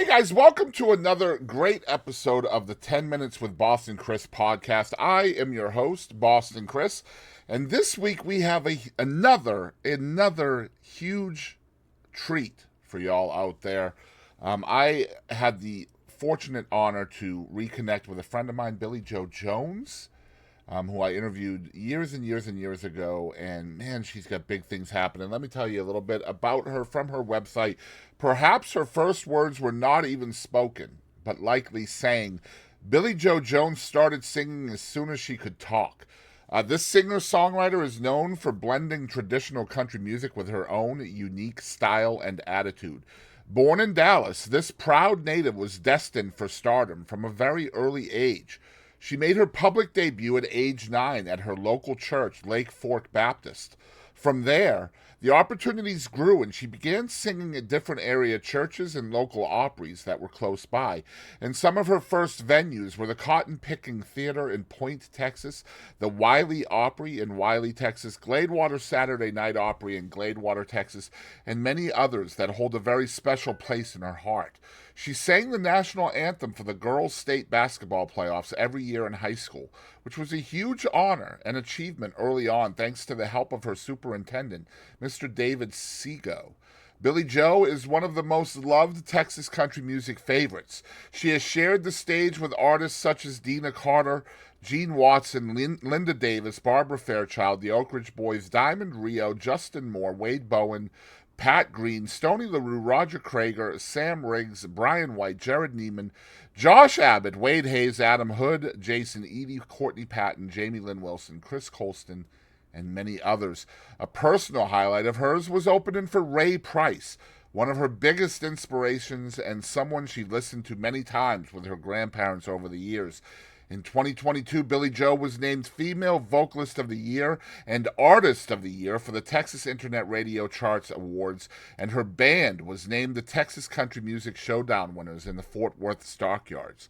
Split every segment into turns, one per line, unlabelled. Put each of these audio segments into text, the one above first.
Guys, welcome to another great episode of the 10 Minutes with Boston Chris podcast. I am your host, Boston Chris, and this week we have another huge treat for y'all out there. I had the fortunate honor to reconnect with a friend of mine, Billie Jo Jones, who I interviewed years and years and years ago, and man, she's got big things happening. Let me tell you a little bit about her from her website. Perhaps her first words were not even spoken, but likely sang. Billie Jo Jones started singing as soon as she could talk. This singer-songwriter is known for blending traditional country music with her own unique style and attitude. Born in Dallas, this proud native was destined for stardom from a very early age. She made her public debut at age 9 at her local church, Lake Fork Baptist. From there, the opportunities grew and she began singing at different area churches and local Opries that were close by. And some of her first venues were the Cotton Picking Theater in Point, Texas, the Wiley Opry in Wiley, Texas, Gladewater Saturday Night Opry in Gladewater, Texas, and many others that hold a very special place in her heart. She sang the national anthem for the girls' state basketball playoffs every year in high school, which was a huge honor and achievement early on thanks to the help of her superintendent, Mr. David Seago. Billie Jo is one of the most loved Texas country music favorites. She has shared the stage with artists such as Dina Carter, Gene Watson, Linda Davis, Barbara Fairchild, the Oak Ridge Boys, Diamond Rio, Justin Moore, Wade Bowen, Pat Green, Stoney LaRue, Roger Krager, Sam Riggs, Brian White, Jared Neiman, Josh Abbott, Wade Hayes, Adam Hood, Jason Eady, Courtney Patton, Jamie Lynn Wilson, Chris Colston, and many others. A personal highlight of hers was opening for Ray Price, one of her biggest inspirations and someone she listened to many times with her grandparents over the years. In 2022, Billie Jo was named Female Vocalist of the Year and Artist of the Year for the Texas Internet Radio Charts Awards, and her band was named the Texas Country Music Showdown winners in the Fort Worth Stockyards.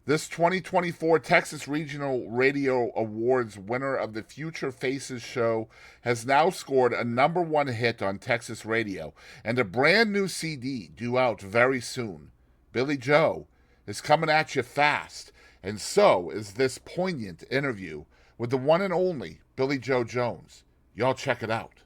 This 2024 Texas Regional Radio Awards winner of the Future Faces show has now scored a #1 hit on Texas radio and a brand new CD due out very soon. Billie Jo is coming at you fast. And so is this poignant interview with the one and only Billie Jo Jones. Y'all check it out.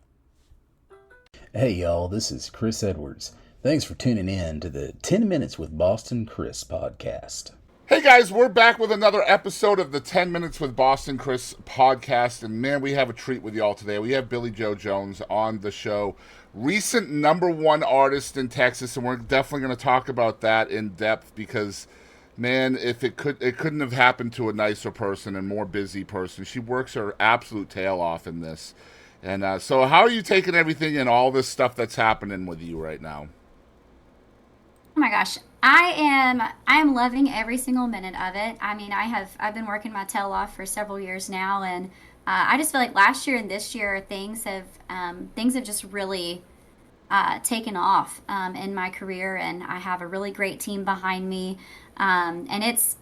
Hey y'all, this is Chris Edwards. Thanks for tuning in to the 10 Minutes with Boston Chris podcast.
Hey guys, we're back with another episode of the 10 Minutes with Boston Chris podcast. And man, we have a treat with y'all today. We have Billie Jo Jones on the show. Recent #1 artist in Texas, and we're definitely going to talk about that in depth because man, if it couldn't have happened to a nicer person and more busy person. She works her absolute tail off in this. And so how are you taking everything and all this stuff that's happening with you right now?
Oh my gosh. I am loving every single minute of it. I mean, I've been working my tail off for several years now, and I just feel like last year and this year things have just really taken off in my career, and I have a really great team behind me, and it's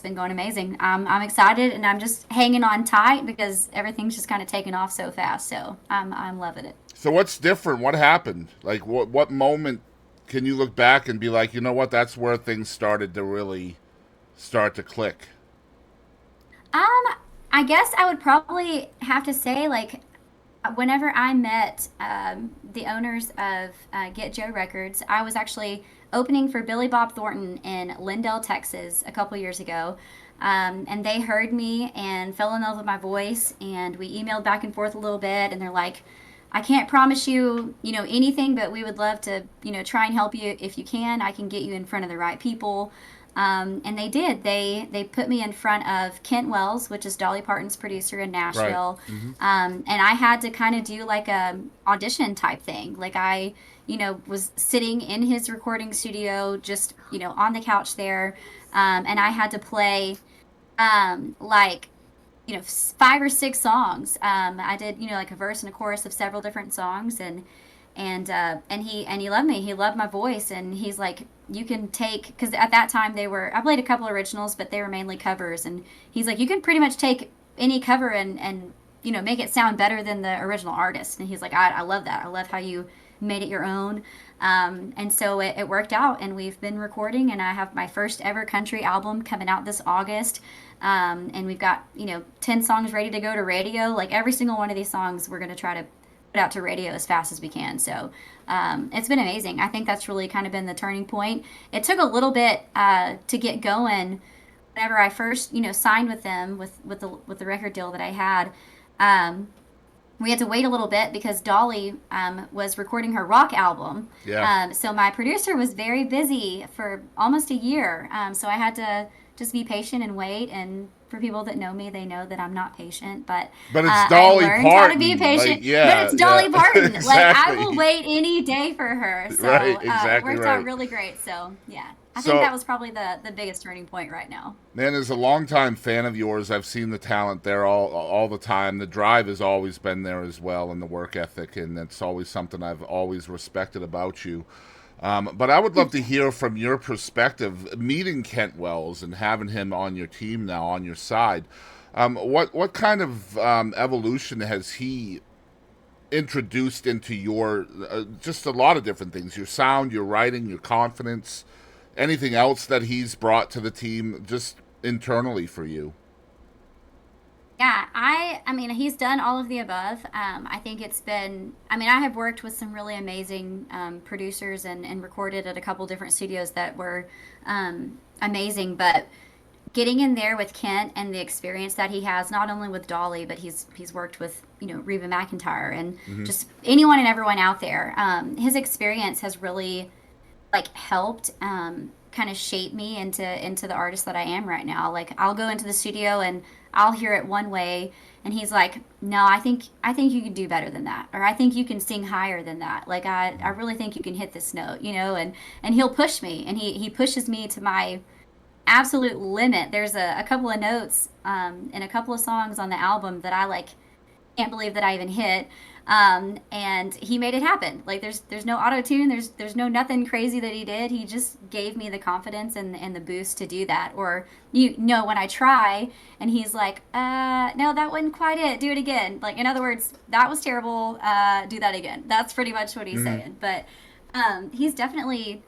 been going amazing. I'm excited, and I'm just hanging on tight because everything's just kind of taken off so fast. So I'm loving it.
So what's different? What happened? Like what moment can you look back and be like, you know what? That's where things started to really start to click.
I guess I would probably have to say, like, whenever I met the owners of Get Joe Records, I was actually opening for Billy Bob Thornton in Lindell, Texas, a couple years ago. And they heard me and fell in love with my voice, and we emailed back and forth a little bit, and they're like, I can't promise you, anything, but we would love to, try and help you if you can. I can get you in front of the right people. And they did. They put me in front of Kent Wells, which is Dolly Parton's producer in Nashville.
Right. Mm-hmm.
And I had to kind of do like a audition type thing. Like I, was sitting in his recording studio, just, on the couch there. And I had to play, like, 5 or 6 songs. I did, like a verse and a chorus of several different songs, and he loved me. He loved my voice, and he's like, you can take, because at that time I played a couple originals, but they were mainly covers, and he's like, you can pretty much take any cover and make it sound better than the original artist. And he's like, I love that. I love how you made it your own. And so it worked out, and we've been recording, and I have my first ever country album coming out this August. And we've got, 10 songs ready to go to radio. Like every single one of these songs, we're going to try to put out to radio as fast as we can. So it's been amazing. I think that's really kind of been the turning point. It took a little bit to get going. Whenever I first, signed with them with the record deal that I had, we had to wait a little bit because Dolly was recording her rock album.
Yeah.
So my producer was very busy for almost a year. So I had to just be patient and wait. And for people that know me, they know that I'm not patient. But
it's Dolly
I learned
Parton.
how to be patient.
Like, yeah,
but it's Dolly Parton.
Exactly.
Like I will wait any day for her. So
Right, exactly
it worked
right.
out really great. So yeah. I think that was probably the biggest turning point right now.
Man, as a longtime fan of yours, I've seen the talent there all the time. The drive has always been there as well, and the work ethic, and that's always something I've always respected about you. But I would love to hear from your perspective, meeting Kent Wells and having him on your team now, on your side. What kind of evolution has he introduced into your, just a lot of different things, your sound, your writing, your confidence? Anything else that he's brought to the team just internally for you?
Yeah, I mean, he's done all of the above. I think it's been, I mean, I have worked with some really amazing producers and recorded at a couple different studios that were amazing. But getting in there with Kent and the experience that he has, not only with Dolly, but he's worked with, Reba McEntire and just anyone and everyone out there. His experience has really like helped kind of shape me into the artist that I am right now. Like I'll go into the studio and I'll hear it one way, and he's like, "No, I think you can do better than that, or I think you can sing higher than that. Like I really think you can hit this note, and he'll push me, and he pushes me to my absolute limit. There's a couple of notes in a couple of songs on the album that I like can't believe that I even hit. And he made it happen. Like there's no auto tune. There's no nothing crazy that he did. He just gave me the confidence and the boost to do that. Or when I try and he's like, no, that wasn't quite it. Do it again. Like in other words, that was terrible. Do that again. That's pretty much what he's saying. But he's definitely.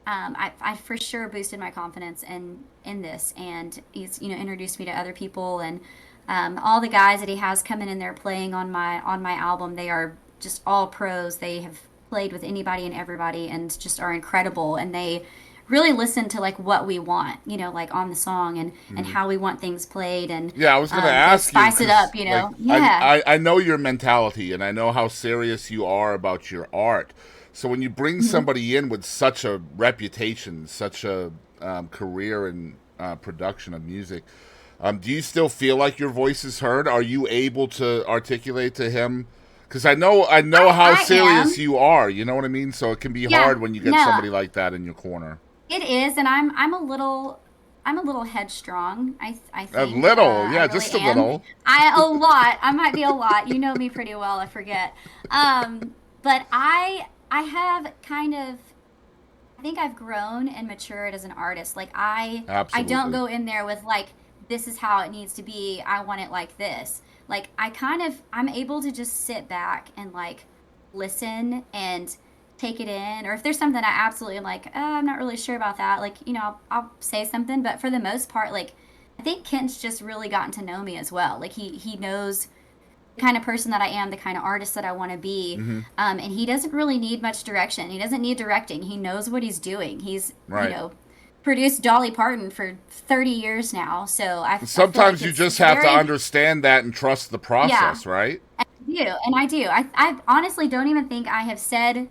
I for sure boosted my confidence in this, and he's introduced me to other people, and all the guys that he has coming in there playing on my album, they are just all pros. They have played with anybody and everybody, and just are incredible. And they really listen to like what we want, like on the song and how we want things played. And
yeah, I was going to ask you,
spice it up,
like,
yeah.
I know your mentality, and I know how serious you are about your art. So when you bring somebody in with such a reputation, such a career in production of music, do you still feel like your voice is heard? Are you able to articulate to him? Because I know how serious you are. You know what I mean? So it can be hard when you get somebody like that in your corner.
It is, and I'm a little headstrong. I think
A little, yeah,
I
just
really
a little.
a lot. I might be a lot. You know me pretty well. I forget. But I have kind of. I think I've grown and matured as an artist. Like I don't go in there with like, this is how it needs to be. I want it like this. Like I'm able to just sit back and like listen and take it in. Or if there's something I absolutely am like, I'm not really sure about that. Like, I'll say something. But for the most part, like, I think Kent's just really gotten to know me as well. Like he knows the kind of person that I am, the kind of artist that I want to be. And he doesn't really need much direction. He doesn't need directing. He knows what he's doing. He's, produced Dolly Parton for 30 years now. So
sometimes you just have to understand that and trust the process, right?
I do. I honestly don't even think I have said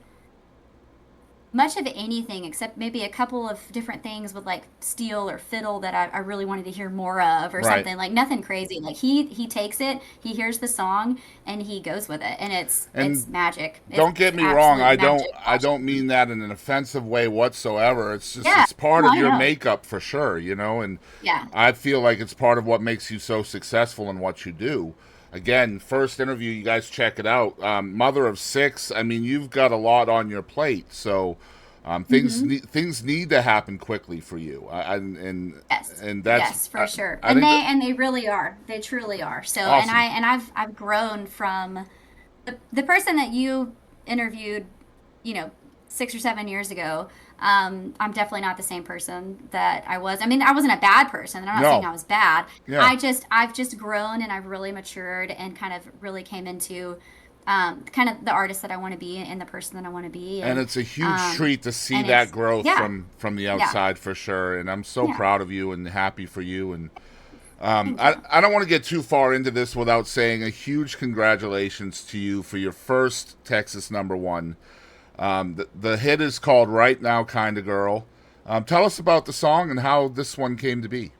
much of anything except maybe a couple of different things with like steel or fiddle that I really wanted to hear more of or something. Like nothing crazy. Like he takes it, he hears the song, and he goes with it, and it's magic.
Don't get me wrong, I don't mean that in an offensive way whatsoever. It's just it's part of your makeup for sure, and I feel like it's part of what makes you so successful in what you do. Again, first interview, you guys check it out. Mother of 6. I mean, you've got a lot on your plate, so things need to happen quickly for you. And that's
for sure. And they really are. They truly are. So
awesome.
and I've grown from the person that you interviewed, 6 or 7 years ago, I'm definitely not the same person that I was. I mean, I wasn't a bad person, and I'm not saying
No.
I was bad.
Yeah.
I've just grown and I've really matured and kind of really came into kind of the artist that I want to be and the person that I want to be,
And it's a huge
um,
treat to see
and
that
it's
growth
yeah,
from the
yeah,
outside for sure. And I'm so
yeah.
proud of you and happy for you. And
Thank you.
I don't want to get too far into this without saying a huge congratulations to you for your first Texas number one. The hit is called Right Now Kinda Girl. Tell us about the song and how this one came to be.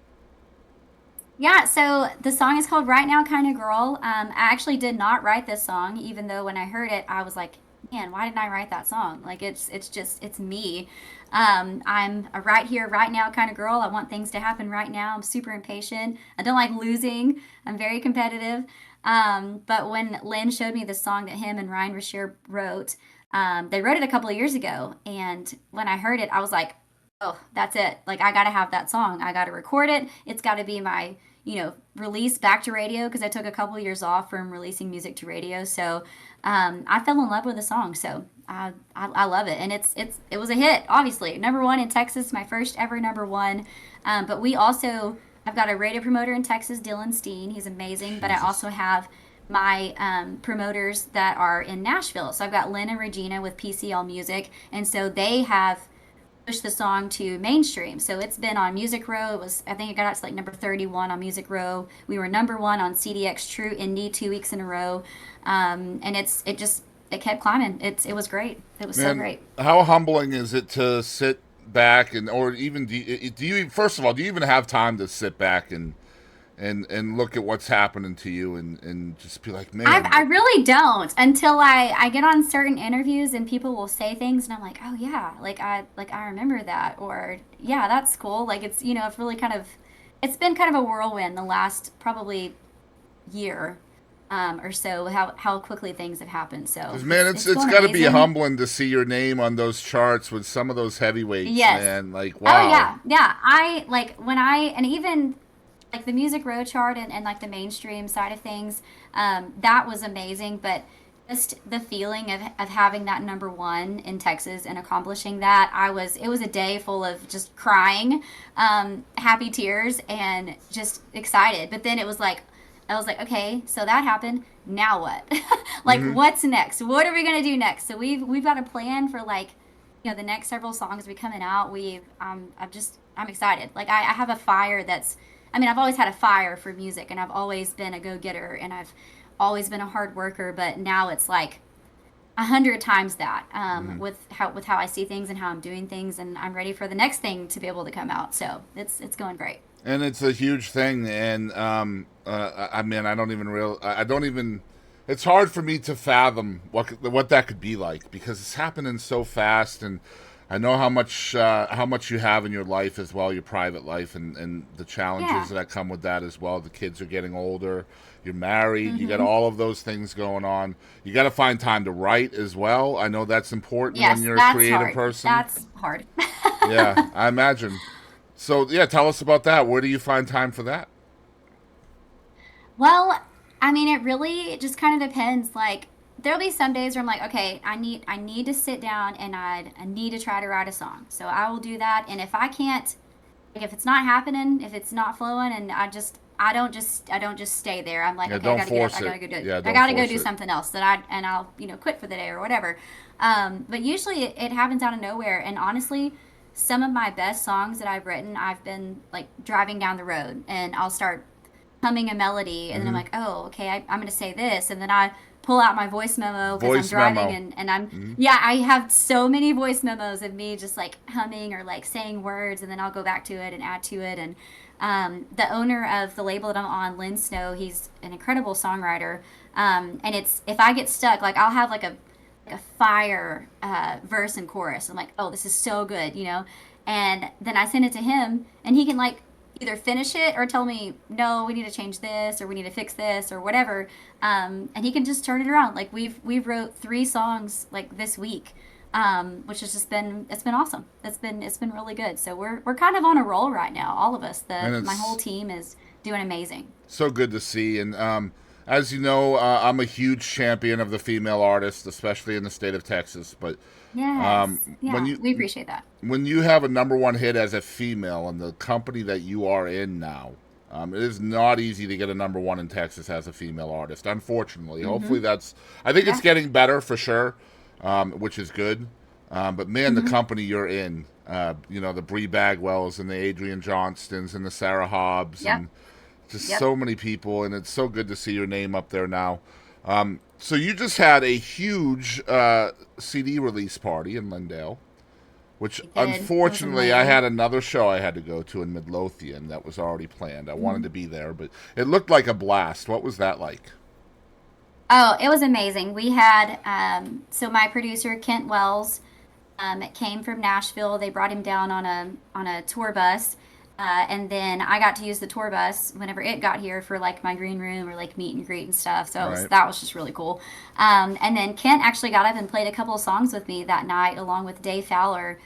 Yeah, so the song is called Right Now Kind of Girl. I actually did not write this song, even though when I heard it, I was like, man, why didn't I write that song? Like it's just it's me. I'm a right here, right now kind of girl. I want things to happen right now. I'm super impatient. I don't like losing. I'm very competitive. But when Lynn showed me the song that him and Ryan Rasher wrote, they wrote it a couple of years ago, and when I heard it, I was like, oh, that's it. Like I got to have that song. I got to record it. It's got to be my release back to radio because I took a couple years off from releasing music to radio. So I fell in love with the song. So I love it, and it was a hit. Obviously, number one in Texas, my first ever number one. But we also I've got a radio promoter in Texas, Dylan Steen. He's amazing. But I
Jesus.
also have my promoters that are in Nashville. So I've got Lynn and Regina with PCL Music, and so they have push the song to mainstream. So it's been on Music Row. It was I think it got out to like number 31 on Music Row. We were number one on CDX True Indie 2 weeks in a row, and it kept climbing. It was great. It was so
Man,
great.
how humbling is it to sit back and, or even do you, first of all, do you even have time to sit back and look at what's happening to you and just be like, man,
I really don't until I get on certain interviews and people will say things and I'm like, oh yeah, like I remember that, or yeah, that's cool. Like it's really kind of it's been kind of a whirlwind the last probably year or so how quickly things have happened. So
because man,
it's
it's
going
got to be
amazing.
humbling to see your name on those charts with some of those heavyweights,
Yes.
man. Like,
Oh
wow.
yeah, yeah. I like when I and even like the Music Row chart and like the mainstream side of things, that was amazing. But just the feeling of having that number one in Texas and accomplishing that, it was a day full of just crying, happy tears, and just excited. But then it was like, I was like, okay, so that happened. Now what? Like,
Hmm.
what's next? What are we gonna do next? So we've got a plan for like the next several songs be coming out. I'm excited. Like I have a fire that's I mean, I've always had a fire for music and I've always been a go-getter and I've always been a hard worker, but now it's like 100 times that with how I see things and how I'm doing things, and I'm ready for the next thing to be able to come out. So it's going great.
And it's a huge thing, and I mean, I don't even. It's hard for me to fathom what that could be like because it's happening so fast, and I know how much you have in your life as well, your private life, and the
Yeah.
challenges that come with that as well. The kids are getting older. You're married. You got
Hmm.
all of those things going on. You got to find time to write as well. I know that's important when
Yes,
you're a
that's
creative
hard.
person.
That's hard.
Yeah, I imagine. So yeah, tell us about that. Where do you find time for that?
Well, I mean, it really just kind of depends. Like, there'll be some days where I'm like, okay, I need to sit down and I need to try to write a song. So I will do that. And if I can't, like, if it's not happening, if it's not flowing, and I don't just stay there. I'm like,
Yeah,
okay, I
don't
gotta get up.
force
I
it.
gotta go do it.
Yeah,
I
don't
gotta go
force
do
it.
something else and I'll quit for the day or whatever. But usually it happens out of nowhere. And honestly, some of my best songs that I've written, I've been like driving down the road and I'll start humming a melody and then I'm
Hmm.
like, oh, okay, I'm going to say this. And then I pull out my voice memo because I'm
Voice
driving
memo.
and I'm,
Hmm.
yeah, I have so many voice memos of me just like humming or like saying words and then I'll go back to it and add to it. And the owner of the label that I'm on, Lynn Snow, he's an incredible songwriter. And if I get stuck, like I'll have like a fire verse and chorus. I'm like, oh, this is so good. And then I send it to him, and he can like either finish it or tell me, no, we need to change this, or we need to fix this, or whatever. And he can just turn it around. Like we've wrote 3 songs like this week, which has just been it's been awesome. It's been really good. So we're kind of on a roll right now. All of us,
And
my whole
it's
team is doing amazing.
so good to see. And as you know, I'm a huge champion of the female artist, especially in the state of Texas. But
Yes.
when
Yeah,
you
we appreciate that.
when you have a number one hit as a female and the company that you are in now, it is not easy to get a number one in Texas as a female artist. Unfortunately, hopefully that's. I think it's
Yeah.
getting better for sure, which is good. But man, the
hmm
company you're in, the Bree Bagwells and the Adrian Johnstons and the Sarah Hobbs
Yep.
and just
Yep.
so many people, and it's so good to see your name up there now. So you just had a huge CD release party in Lindale, which
We did. It was
unfortunately I
amazing.
had another show I had to go to in Midlothian that was already planned. I wanted
Mhm.
to be there, but it looked like a blast. What was that like?
Oh, it was amazing. We had so my producer Kent Wells came from Nashville. They brought him down on a tour bus, and then I got to use the tour bus whenever it got here for like my green room or like meet and greet and stuff. So
Right.
that was just really cool. And then Kent actually got up and played a couple of songs with me that night, along with Dave Fowler.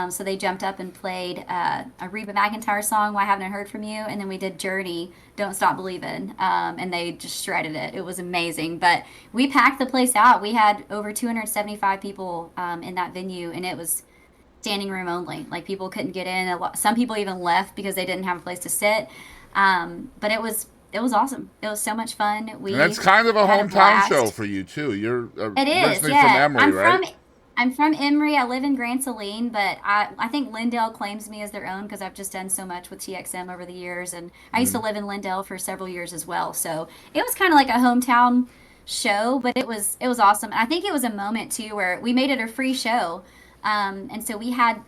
So they jumped up and played a Reba McEntire song, "Why Haven't I Heard From You," and then we did "Journey," "Don't Stop Believin'," and they just shredded it. It was amazing. But we packed the place out. We had over 275 people in that venue, and it was standing room only. Like people couldn't get in. Some people even left because they didn't have a place to sit. But it was awesome. It was so much fun.
And that's
We
kind of a
had a
hometown show
blast.
for you too. You're
It is,
originally from
yeah.
Emory, right?
I'm from Emory. I live in Grand Saline, but I think Lindale claims me as their own because I've just done so much with TXM over the years, and I used to live in Lindale for several years as well. So it was kind of like a hometown show, but it was awesome. And I think it was a moment too where we made it a free show, and so we had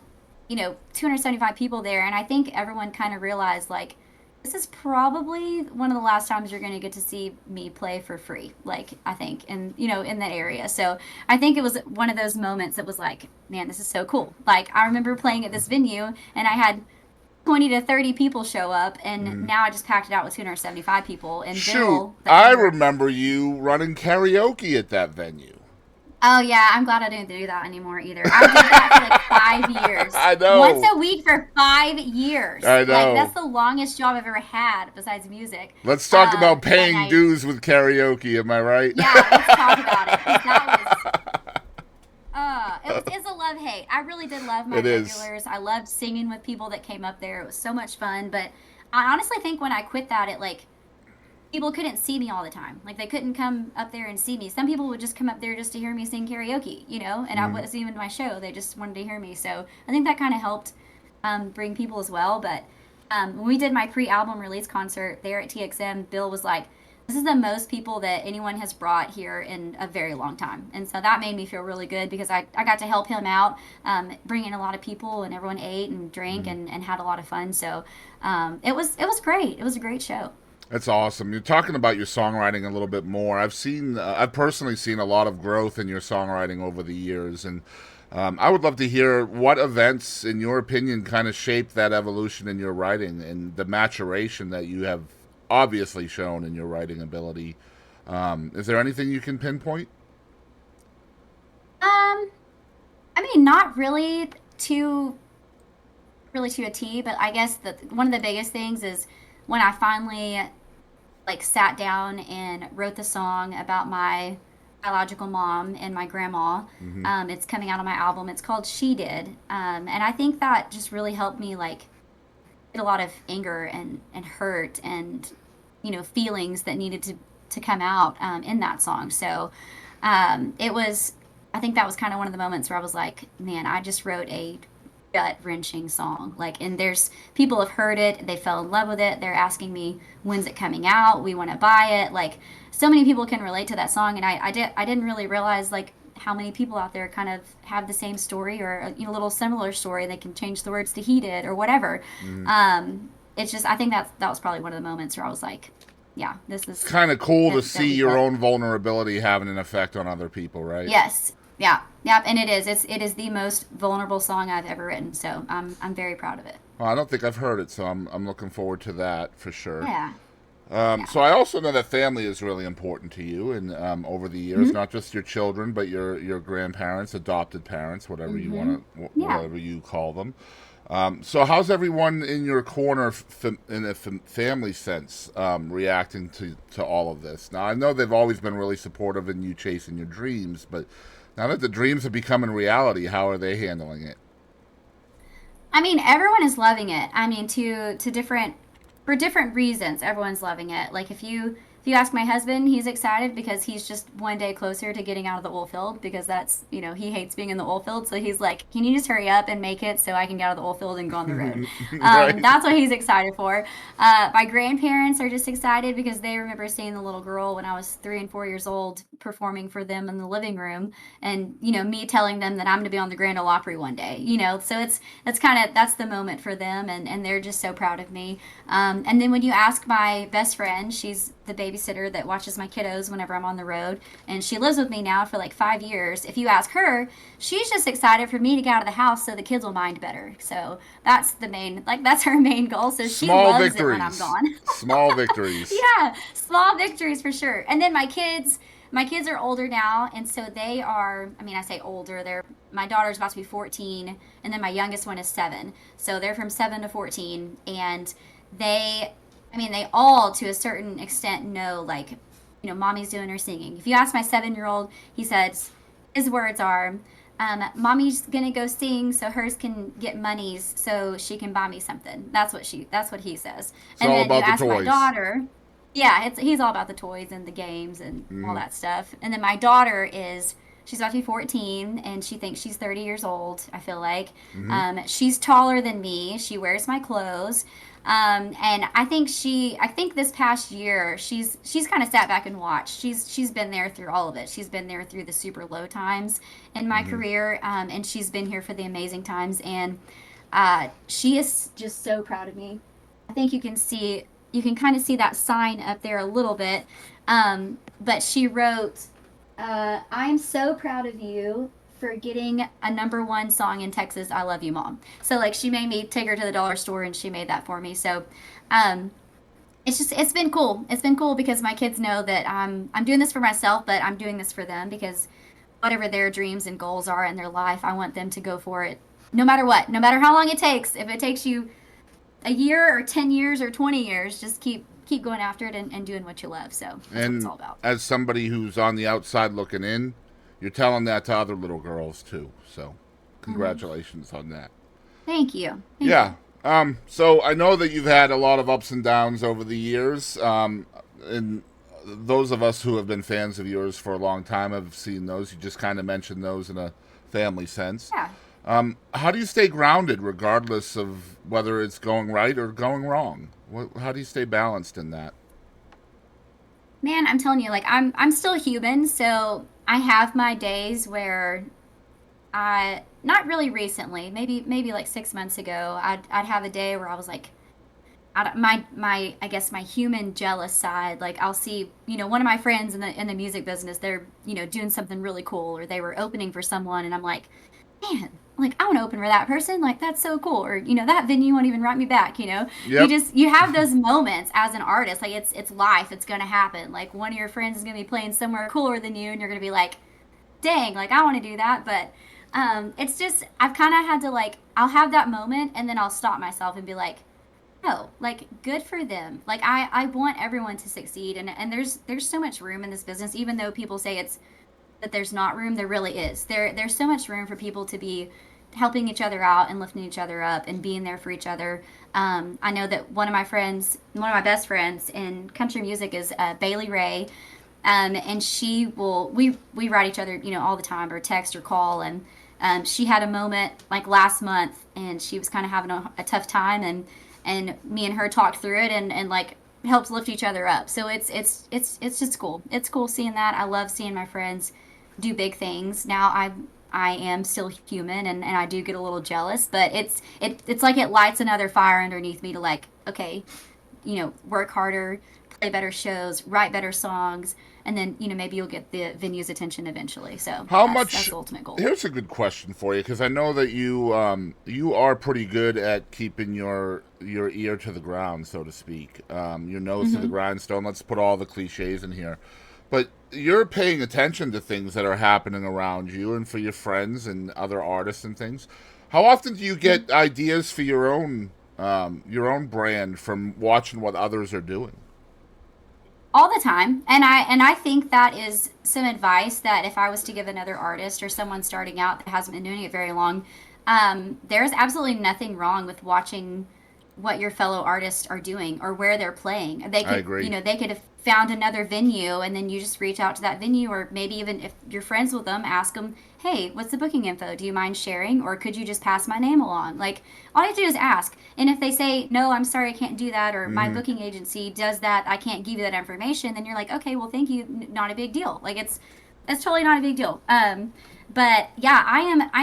275 people there, and I think everyone kind of realized like this is probably one of the last times you're going to get to see me play for free, like I think, and in that area. So I think it was one of those moments that was like, man, this is so cool. Like I remember playing at this venue, and I had 20 to 30 people show up, and now I just packed it out with 275 people. And
Shoot,
Bill, the
I
owner.
remember you running karaoke at that venue.
Oh yeah, I'm glad I didn't do that anymore either. I did that for like 5 years.
I
Once
know.
a week for 5 years.
I
Like
know.
that's the longest job I've ever had besides music.
Let's talk about
At
paying
night.
dues with karaoke. Am I right?
Yeah, let's talk about it because that was it's a love hate. I really did love my
It is.
regulars. I loved singing with people that came up there. It was so much fun. But I honestly think when I quit that, it like people couldn't see me all the time. Like they couldn't come up there and see me. Some people would just come up there just to hear me sing karaoke, and I wasn't even my show. They just wanted to hear me. So I think that kind of helped bring people as well. But when we did my pre-album release concert there at TXM, Bill was like, "This is the most people that anyone has brought here in a very long time," and so that made me feel really good because I got to help him out, bring in a lot of people, and everyone ate and drank and had a lot of fun. So it was great. It was a great show.
That's awesome. You're talking about your songwriting a little bit more. I've personally seen a lot of growth in your songwriting over the years, and I would love to hear what events, in your opinion, kind of shaped that evolution in your writing and the maturation that you have obviously shown in your writing ability. Is there anything you can pinpoint?
Um, I mean, not really to a T, but I guess that one of the biggest things is when I finally like sat down and wrote the song about my biological mom and my grandma. It's coming out on my album. It's called "She Did," and I think that just really helped me like get a lot of anger and hurt and feelings that needed to come out in that song. So it was. I think that was kind of one of the moments where I was like, man, I just wrote a gut wrenching song. Like, and there's people have heard it, they fell in love with it. They're asking me, when's it coming out? We want to buy it. Like, so many people can relate to that song, and I didn't really realize like how many people out there kind of have the same story or a little similar story. They can change the words to "he did" or whatever. It's just I think that was probably one of the moments where I was like, yeah, this
It's
is
kind of cool to
that
see
was
your
it.
own vulnerability having an effect on other people, right?
Yes. Yeah. Yep. And it is the most vulnerable song I've ever written. So I'm very proud of it.
Well, I don't think I've heard it, so I'm looking forward to that for sure.
Yeah. Yeah.
So I also know that family is really important to you, and over the years,
hmm
not just your children, but your grandparents, adopted parents, whatever you
hmm
want to,
Yeah.
whatever you call them. So how's everyone in your corner, in a family sense, reacting to all of this? Now, I know they've always been really supportive in you chasing your dreams, but now that the dreams are becoming reality, how are they handling it?
I mean, everyone is loving it. I mean, to different for different reasons, everyone's loving it. Like if you ask my husband, he's excited because he's just one day closer to getting out of the oil field because that's, he hates being in the oil field. So he's like, "Can you just hurry up and make it so I can get out of the oil field and go on the road?"
Right.
That's what he's excited for. My grandparents are just excited because they remember seeing the little girl when I was 3 and 4 years old performing for them in the living room, and me telling them that I'm going to be on the Grand Ole Opry one day. So that's the moment for them, and they're just so proud of me. And then when you ask my best friend, she's the babysitter that watches my kiddos whenever I'm on the road, and she lives with me now for like 5 years. If you ask her, she's just excited for me to get out of the house so the kids will mind better. So that's her main goal. So she
Small
loves it when I'm
victories.
gone.
Small victories.
Yeah, small victories for sure. And then my kids are older now, and so they are. I mean, I say older. My daughter's about to be 14, and then my youngest one is 7. So they're from 7 to 14, and they, I mean, they all to a certain extent know, like, mommy's doing her singing. If you ask my 7-year-old, he says his words are, "Mommy's gonna go sing so hers can get monies so she can buy me something." That's what he says.
It's
And
all
then you
about the
ask my
toys.
daughter, yeah, he's all about the toys and the games and all
Mm-hmm.
that stuff. And then my daughter she's about to be 14, and she thinks she's 30 years old, I feel like.
Mm-hmm.
She's taller than me. She wears my clothes. And I think this past year she's kind of sat back and watched. She's been there through all of it. She's been there through the super low times in my
Mm-hmm.
career, and she's been here for the amazing times. And she is just so proud of me. I think you can kind of see that sign up there a little bit. But she wrote, "I'm so proud of you for getting a #1 song in Texas. I love you, Mom." So like she made me take her to the dollar store and she made that for me. So um, it's been cool. It's been cool because my kids know that I'm doing this for myself, but I'm doing this for them because whatever their dreams and goals are in their life, I want them to go for it no matter what, no matter how long it takes. If it takes you a year or 10 years or 20 years, just keep going after it and doing what you love. So that's what it's
And
all about.
as somebody who's on the outside looking in, you're telling that to other little girls too. So,
Hmm.
congratulations on that.
Thank you. Thank
Yeah.
you.
So I know that you've had a lot of ups and downs over the years. And those of us who have been fans of yours for a long time have seen those. You just kind of mentioned those in a family sense.
Yeah.
How do you stay grounded regardless of whether it's going right or going wrong? How do you stay balanced in that?
Man, I'm telling you, like I'm still human, so I have my days where I not really recently, maybe like 6 months ago, I'd have a day where I was like, my I guess my human jealous side. Like I'll see, one of my friends in the music business, they're doing something really cool, or they were opening for someone, and I'm like, man, like I want to open for that person. Like that's so cool. Or that venue won't even write me back.
Yep.
You have those moments as an artist. Like it's life. It's gonna happen. Like one of your friends is gonna be playing somewhere cooler than you, and you're gonna be like, dang, like I want to do that. But it's just I've kind of had to like I'll have that moment, and then I'll stop myself and be like, oh, like good for them. Like I want everyone to succeed, and there's so much room in this business. Even though people say it's that there's not room, there really is. There's so much room for people to be helping each other out and lifting each other up and being there for each other. I know that one of my best friends in country music is Bailey Ray, and we write each other, all the time, or text or call. And she had a moment like last month, and she was kind of having a tough time, and me and her talked through it, and like helped lift each other up. So it's just cool. It's cool seeing that. I love seeing my friends do big things. Now I am still human, and I do get a little jealous, but it's like it lights another fire underneath me to like, okay, work harder, play better shows, write better songs, and then maybe you'll get the venue's attention eventually. So
How
that's
much?
the ultimate goal.
Here's a good question for you because I know that you are pretty good at keeping your ear to the ground, so to speak, your nose to the
Hmm.
grindstone. Let's put all the cliches in here, but you're paying attention to things that are happening around you and for your friends and other artists and things. How often do you get ideas for your own brand from watching what others are doing?
All the time. And I think that is some advice that if I was to give another artist or someone starting out that hasn't been doing it very long, there's absolutely nothing wrong with watching what your fellow artists are doing or where they're playing. They
I
could,
agree.
they could have found another venue and then you just reach out to that venue, or maybe even if you're friends with them, ask them, "Hey, what's the booking info? Do you mind sharing, or could you just pass my name along?" Like, all you have to do is ask. And if they say, "No, I'm sorry, I can't do that," or "My
Hmm.
booking agency does that, I can't give you that information," then you're like, "Okay, well, thank you. Not a big deal." Like, it's totally not a big deal. But yeah, I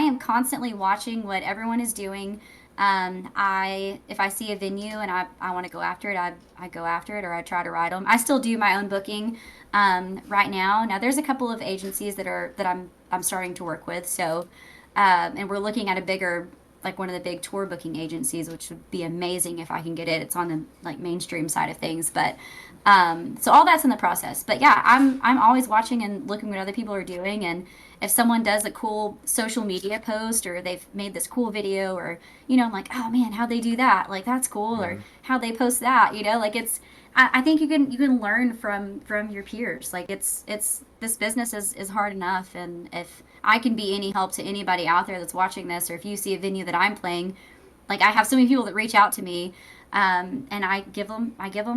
am constantly watching what everyone is doing. I if I see a venue and I want to go after it, I go after it, or I try to ride them. I still do my own booking right now. Now there's a couple of agencies that I'm starting to work with. So and we're looking at a bigger, like one of the big tour booking agencies, which would be amazing if I can get it. It's on the like mainstream side of things, but so all that's in the process. But yeah, I'm always watching and looking what other people are doing, and if someone does a cool social media post or they've made this cool video, or I'm like, oh man, how'd they do that? Like that's cool, or
Hmm.
how'd they post that? Like it's. I think you can learn from your peers. Like it's this business is hard enough, and if I can be any help to anybody out there that's watching this, or if you see a venue that I'm playing, like I have so many people that reach out to me, and I give them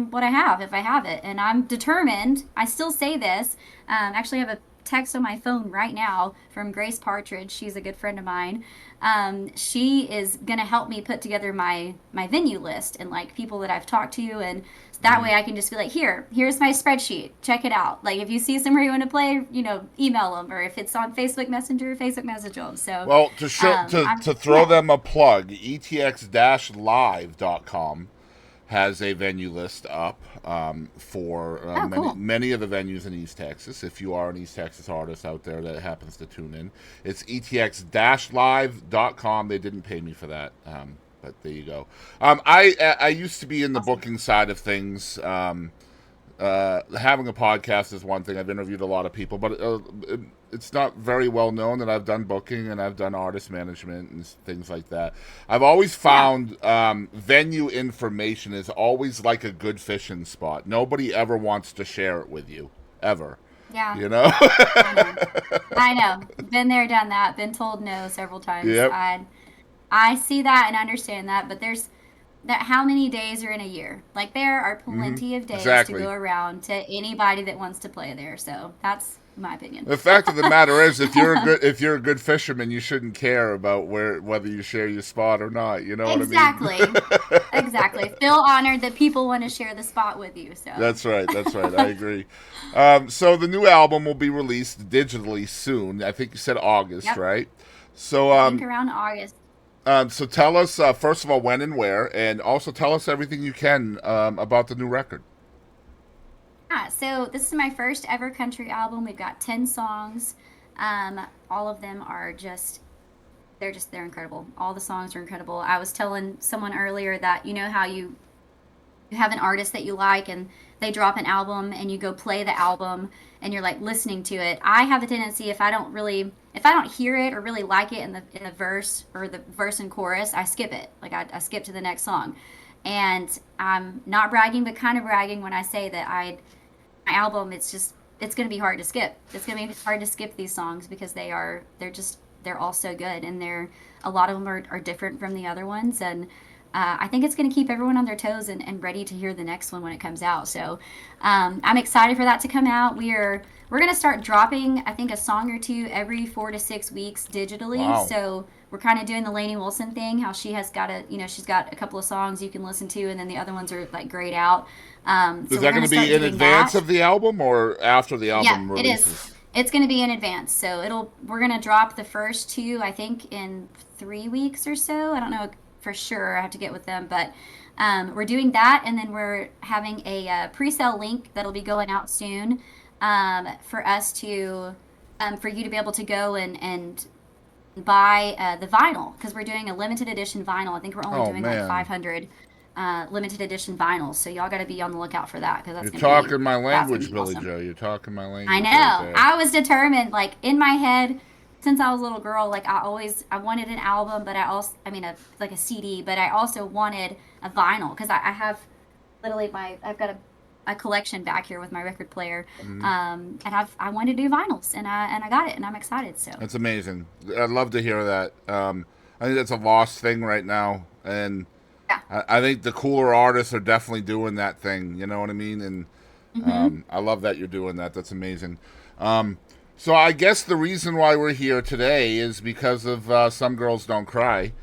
what I have if I have it, and I'm determined. I still say this. Actually, I have a text on my phone right now from Grace Partridge. She's a good friend of mine. She is gonna help me put together my venue list and like people that I've talked to, and that
Hmm.
way I can just be like, here's my spreadsheet. Check it out. Like if you see somewhere you want to play, email them, or if it's on Facebook Messenger, Facebook message them. So,
Well, to show
I'm
to throw
yeah.
them a plug, etx-live.com has a venue list up for
Oh,
many
cool.
many of the venues in East Texas. If you are an East Texas artist out there that happens to tune in, it's etx-live.com. They didn't pay me for that, but there you go. I used to be in the
Awesome.
booking side of things. Having a podcast is one thing. I've interviewed a lot of people, but it's not very well known that I've done booking and I've done artist management and things like that. I've always
Yeah.
found venue information is always like a good fishing spot. Nobody ever wants to share it with you, ever.
Yeah.
You know?
I know. I know. Been there, done that. Been told no several times.
Yep.
I see that and understand that, but there's that how many days are in a year? Like there are
Hmm.
plenty of days to
Exactly.
go around to anybody that wants to play there. So that's my opinion.
The fact of the matter is, if you're a good fisherman, you shouldn't care about whether you share your spot or not. You know what I mean?
Exactly. Exactly. Feel honored that people want to share the spot with you. So
That's right. That's right. I agree. So the new album will be released digitally soon. I think you said August,
yep.
right? So,
I think around August.
so tell us first of all when and where, and also tell us everything you can about the new record.
Yeah, so this is my first ever country album. We've got 10 songs. All of them are they're incredible. All the songs are incredible. I was telling someone earlier that how you have an artist that you like and they drop an album and you go play the album and you're like listening to it. I have a tendency, if I don't hear it or really like it in the verse or the verse and chorus, I skip it. Like I skip to the next song. And I'm not bragging, but kind of bragging when I say that my album, it's going to be hard to skip. It's going to be hard to skip these songs because they're all so good, and a lot of them are different from the other ones, and I think it's going to keep everyone on their toes and ready to hear the next one when it comes out. So I'm excited for that to come out. We're going to start dropping, I think, a song or two every 4 to 6 weeks digitally.
Wow.
So we're kind of doing the Lainey Wilson thing, how she's got a couple of songs you can listen to, and then the other ones are like grayed out.
Is
So we're
that
going
going
to
to be
start
in
doing
advance
that.
of the album or after the
Yeah,
album
it is.
releases?
It's going to be in advance. So we're going to drop the first two, I think, in 3 weeks or so. I don't know for sure. I have to get with them, but we're doing that, and then we're having a pre-sale link that'll be going out soon for us to for you to be able to go and buy the vinyl, because we're doing a limited edition vinyl. I think we're only
Oh
doing like
man,
500 limited edition vinyls. So y'all got to be on the lookout for that, because
you're talking my
that's gonna
language,
be
Billie
awesome.
Joe. You're talking my
I
language right
know.
there.
I was determined, like in my head, since I was a little girl, like I wanted an album, but I mean, like a CD, but I also wanted a vinyl because I have literally I've got a collection back here with my record player, and I wanted to do vinyls, and I got it, and I'm excited. So
That's amazing. I'd love to hear that. I think that's a lost thing right now, and
yeah.
I think the cooler artists are definitely doing that thing. You know what I mean? And
Hmm.
I love that you're doing that. That's amazing. So I guess the reason why we're here today is because of Some Girls Don't Cry,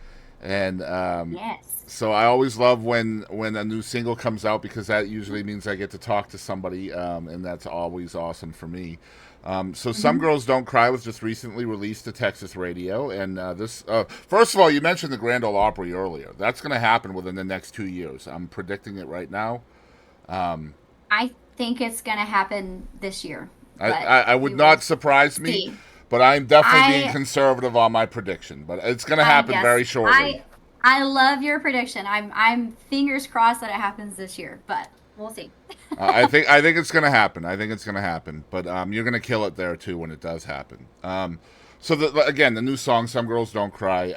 and
Yes.
so I always love when a new single comes out because that usually means I get to talk to somebody, and that's always awesome for me. So Some
Hmm.
Girls Don't Cry was just recently released to Texas radio, and this first of all, you mentioned the Grand Ole Opry earlier. That's going to happen within the next 2 years. I'm predicting it right now.
I think it's gonna happen this year,
I,
but
I, I would
we will
not surprise me,
see.
but I'm definitely being
I
conservative on my prediction. But it's going to
I
happen
yes,
very shortly.
I love your prediction. I'm fingers crossed that it happens this year, but we'll see.
I think it's going to happen. I think it's going to happen. But you're going to kill it there too when it does happen. Again, the new song "Some Girls Don't Cry."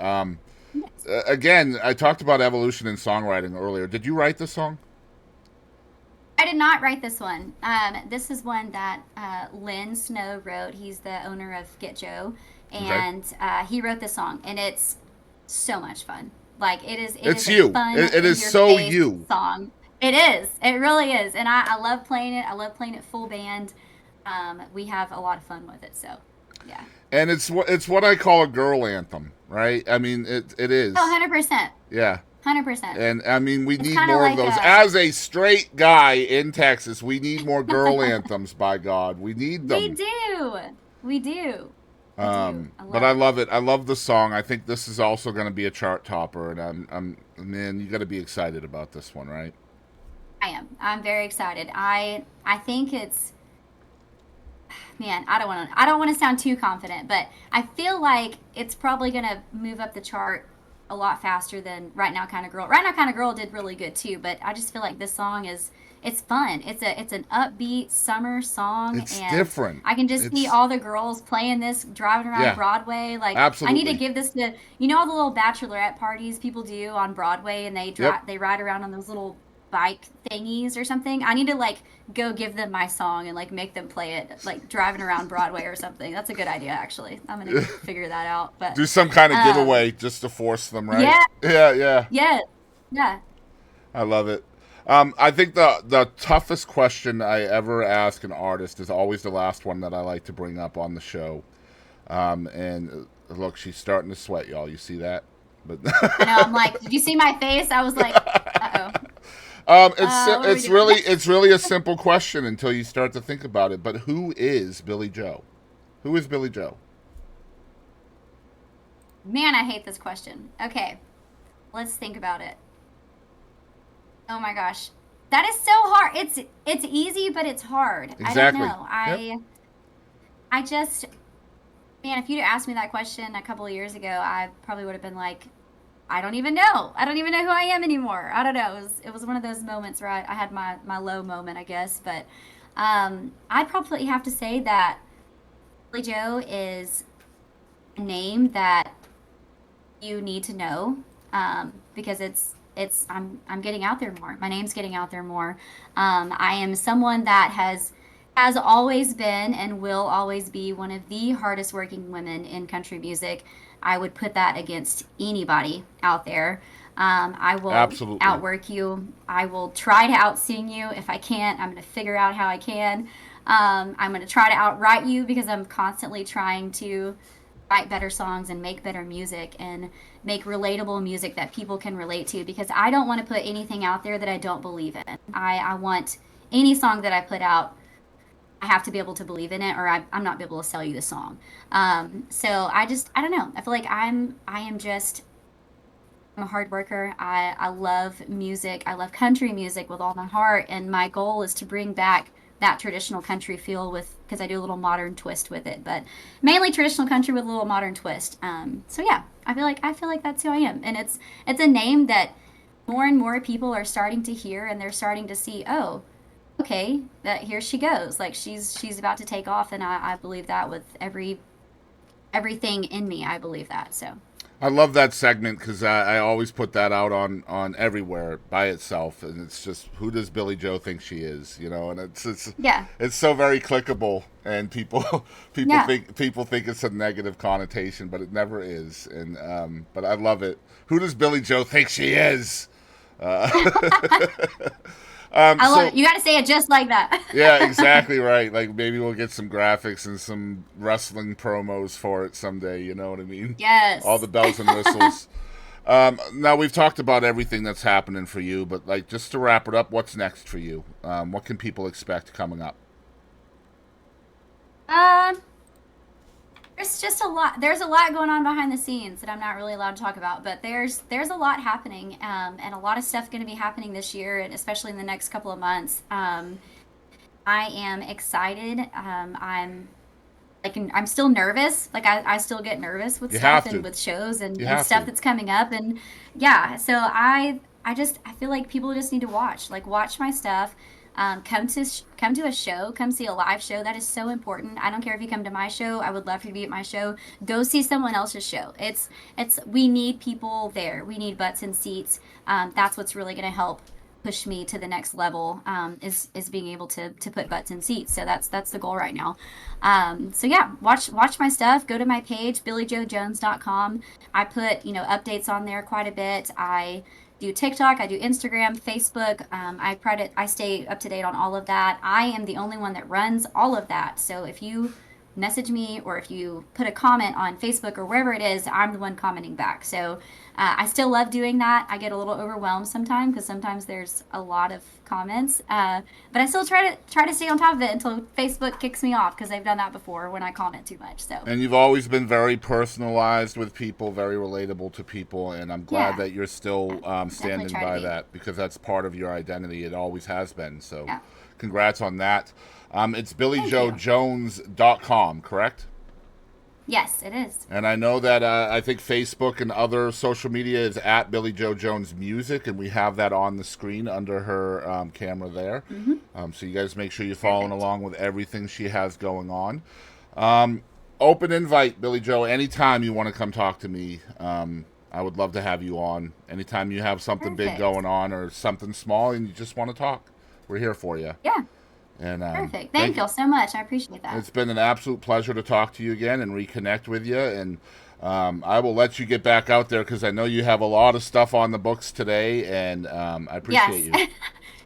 Yes.
Again, I talked about evolution in songwriting earlier. Did you write the song?
I did not write this one. This is one that Lynn Snow wrote. He's the owner of Get Joe,
Okay,
and he wrote this song, and it's so much fun. Like it
it's
is a
you.
fun
It
in
is
your
so
face
you.
song. It is. It really is, and I love playing it. I love playing it full band. We have a lot of fun with it. So, yeah.
And it's what I call a girl anthem, right? I mean, it
Oh,
is.
100%.
Yeah.
100%.
And I mean, we
It's
need
kind of
more of
like
those.
a
As a straight guy in Texas, we need more girl anthems. By God, we need
we
them.
do. We do. I do. I
But
love
I
it.
love it. I love the song. I think this is also going to be a chart topper, and man, you got to be excited about this one, right?
I am. I'm very excited. I think it's man, I don't want to sound too confident, but I feel like it's probably going to move up the chart a lot faster than Right Now Kind of Girl. Right Now Kind of Girl did really good too, but I just feel like this song is it's fun. It's an upbeat summer song,
It's
and
different.
I can just see
It's
all the girls playing this driving around
yeah,
Broadway. Like I need to
absolutely.
give this to all the little bachelorette parties people do on Broadway, and
Yep.
they ride around on those little bike thingies or something. I need to like go give them my song and like make them play it like driving around Broadway or something. That's a good idea actually. I'm gonna figure that out. But
Do some kind of
um
giveaway just to force them, right?
yeah,
Yeah, yeah.
yeah, yeah.
I love it. I think the toughest question I ever ask an artist is always the last one that I like to bring up on the show. And look, she's starting to sweat, y'all. You see that? But
I know, I'm like, did you see my face? I was like, uh-oh. What are we
it's
doing?
really a simple question until you start to think about it. But who is Billie Jo? Who is Billie Jo?
Man, I hate this question. Okay, let's think about it. Oh my gosh. That is so hard. It's easy, but it's hard. I don't
Exactly.
know.
Yep.
I just man, if you'd asked me that question a couple of years ago, I probably would have been like, I don't even know. I don't even know who I am anymore. I don't know. It was one of those moments where I had my low moment, I guess. But I'd probably have to say that Billy Joe is a name that you need to know because I'm getting out there more. My name's getting out there more. I am someone that has always been and will always be one of the hardest working women in country music. I would put that against anybody out there. I will
Absolutely.
outwork you. I will try to outsing you. If I can't, I'm going to figure out how I can. I'm going to try to outwrite you because I'm constantly trying to write better songs and make better music and make relatable music that people can relate to because I don't want to put anything out there that I don't believe in. I want any song that I put out, I have to be able to believe in it or I'm not be able to sell you the song. So I don't know. I feel like I am just I'm a hard worker. I love music. I love country music with all my heart. And my goal is to bring back that traditional country feel with, because I do a little modern twist with it, but mainly traditional country with a little modern twist. So yeah, I feel like that's who I am. And it's a name that more and more people are starting to hear and they're starting to see, oh, okay, that here she goes. Like she's about to take off. And I believe that with everything in me. I believe that. So
I love that segment because I always put that out on everywhere by itself, and it's just, who does Billie Jo think she is, and
yeah,
it's so very clickable, and people
yeah.
people think it's a negative connotation, but it never is, and but I love it. Who does Billie Jo think she is? Uh,
I love
so
it. You got to say it just like that.
yeah, exactly right. Like maybe we'll get some graphics and some wrestling promos for it someday. You know what I mean? All the
Yes.
bells and whistles. Now we've talked about everything that's happening for you, but like just to wrap it up, what's next for you? What can people expect coming up?
Um, there's just a lot. There's a lot going on behind the scenes that I'm not really allowed to talk about, but there's a lot happening, and a lot of stuff going to be happening this year, and especially in the next couple of months. I am excited. I'm still nervous. Like I still get nervous with
You
stuff
have
and
to.
with shows
You
and
have
stuff
to.
that's coming up, and yeah. So I feel like people just need to watch my stuff. Come to a show, come see a live show. That is so important. I don't care if you come to my show. I would love for you to be at my show. Go see someone else's show. It's we need people there. We need butts and seats. That's what's really going to help push me to the next level, is being able to put butts in seats. So that's the goal right now. So yeah, watch my stuff. Go to my page, BillieJoJones.com. I put updates on there quite a bit. I do TikTok, I do Instagram, Facebook. I stay up to date on all of that. I am the only one that runs all of that. So if you message me or if you put a comment on Facebook or wherever it is, I'm the one commenting back. So I still love doing that. I get a little overwhelmed sometimes because sometimes there's a lot of comments, but I still try to stay on top of it until Facebook kicks me off because they've done that before when I comment too much. So
And you've always been very personalized with people, very relatable to people, and I'm glad
yeah,
that you're still
definitely
standing
try to
by
be.
that because that's part of your identity. It always has been. So,
Yeah,
congrats on that. It's
thank you.
BillieJoJones.com, correct?
Yes, it is.
And I know that I think Facebook and other social media is at Billie Jo Jones Music, and we have that on the screen under her camera there.
Hmm.
So you guys make sure you're following
Perfect.
along with everything she has going on. Um, Open invite, Billie Jo. Anytime you want to come talk to me, I would love to have you on. Anytime you have something big
Perfect.
going on or something small and you just want to talk, we're here for you.
Yeah,
And
perfect.
thank
Thank
you.
you so much. I appreciate that.
It's been an absolute pleasure to talk to you again and reconnect with you. And I will let you get back out there because I know you have a lot of stuff on the books today, and I appreciate
Yes.
you.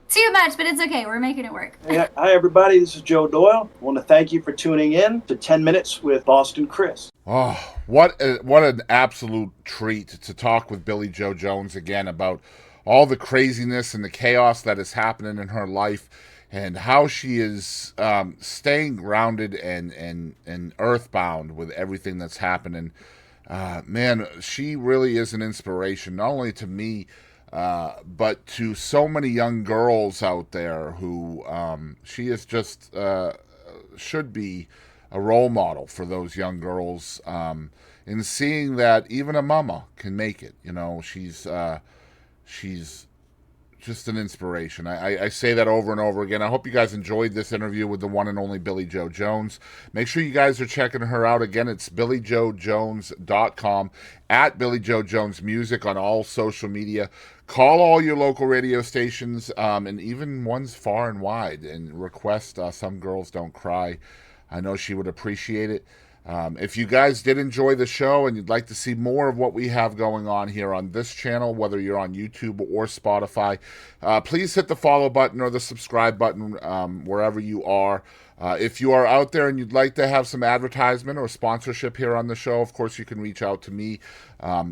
Too much, but it's okay. We're making it work.
Hey, hi, everybody. This is Joe Doyle. I want to thank you for tuning in to 10 Minutes with Boston Chris.
Oh, what an absolute treat to talk with Billie Jo Jones again about all the craziness and the chaos that is happening in her life, and how she is staying grounded and earthbound with everything that's happening. Man, she really is an inspiration, not only to me, but to so many young girls out there who she is just should be a role model for those young girls, in seeing that even a mama can make it. She's just an inspiration. I say that over and over again. I hope you guys enjoyed this interview with the one and only Billie Jo Jones. Make sure you guys are checking her out. Again, it's BillieJoJones.com, at Billie Jo Jones Music on all social media. Call all your local radio stations, and even ones far and wide, and request Some Girls Don't Cry. I know she would appreciate it. If you guys did enjoy the show and you'd like to see more of what we have going on here on this channel, whether you're on YouTube or Spotify, please hit the follow button or the subscribe button wherever you are. If you are out there and you'd like to have some advertisement or sponsorship here on the show, of course, you can reach out to me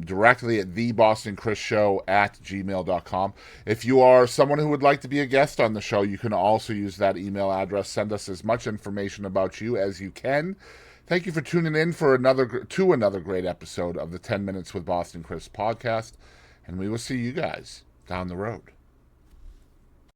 directly at thebostonchrisShow@gmail.com. If you are someone who would like to be a guest on the show, you can also use that email address. Send us as much information about you as you can. Thank you for tuning in for another great episode of the 10 Minutes with Boston Chris podcast, and we will see you guys down the road.